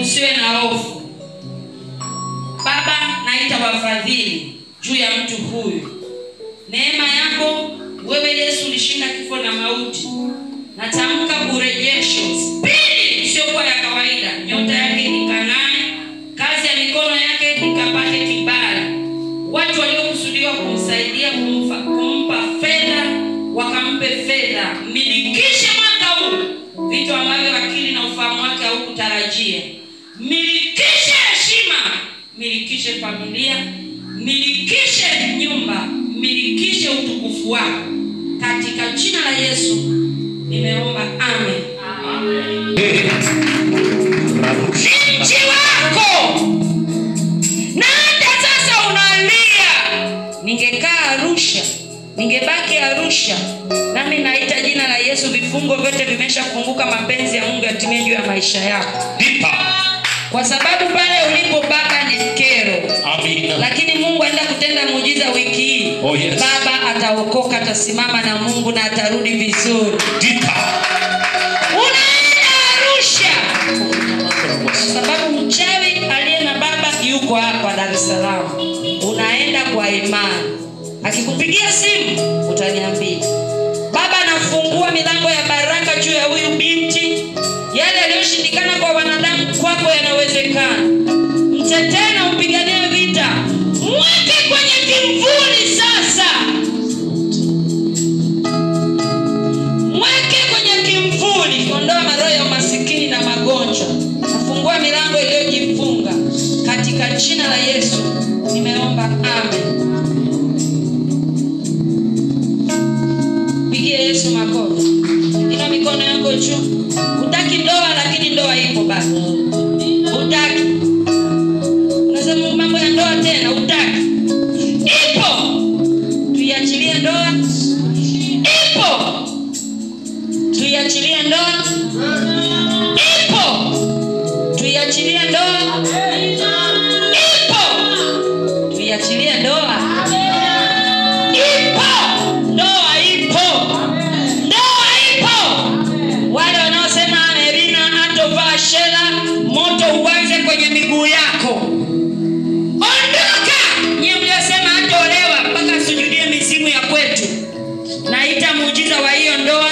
usiwe na hofu. Baba, naita wafadhili juu ya mtu huyu. Neema yako wewe Yesu ulishinda kifo na mauti. Natamka urejesho, spidi isiyokuwa ya kawaida. Nyota yake ikang'ae, kazi ya mikono yake ikapate kibali. Watu waliokusudiwa kumsaidia kumpa fedha, wakampe fedha. Milikishe mwaka huu vitu ambavyo akili na ufahamu wake haukutarajia. Milikishe heshima, milikishe familia, milikishe nyumba, milikishe utukufu wako. Katika jina la Yesu nimeomba, amen. Mji wako na hata sasa unalia, ningekaa Arusha, ningebaki Arusha, nami naita jina la Yesu, vifungo vyote vimeshafunguka, mapenzi ya Mungu yatimie juu ya maisha yako. Kwa sababu pale ulipo baba ni kero. Amina. Lakini Mungu anaenda kutenda muujiza wiki hii. Oh, yes. Baba ataokoka, atasimama na Mungu na atarudi vizuri. Unaenda Arusha kwa sababu mchawi aliye na baba yuko hapa Dar es Salaam. Unaenda kwa imani. Akikupigia simu utaniambia. Baba anafungua milango ya baraka juu ya huyu binti. Yale yaliyoshindikana kwa wanadamu kwako yanawezekana. Mtetee na upiganie vita. Mweke kwenye kimvuli sasa. Mweke kwenye kimvuli. Ondoa maroho ya umasikini na magonjwa. Nafungua milango iliyojifunga. Katika jina la Yesu nimeomba, amen. Pigie Yesu makofi. Inua mikono yako juu. Hutaki ndoa lakini ndoa ipo bado. Hutaki. Unasema mambo ya ndoa tena, hutaki. Ipo. Tuiachilie ndoa. Ipo. Tuiachilie ndoa. Ipo. Tuiachilie ndoa. Ipo. Tuiachilie ndoa. Ipo. Ndoa ipo. Ndoa ipo. Wale wanaosema Amerina atovaa shela, moto uanze kwenye miguu yako. Ondoka! Nyie mliosema hataolewa mpaka sujudie misimu ya kwetu. Naita muujiza wa hiyo ndoa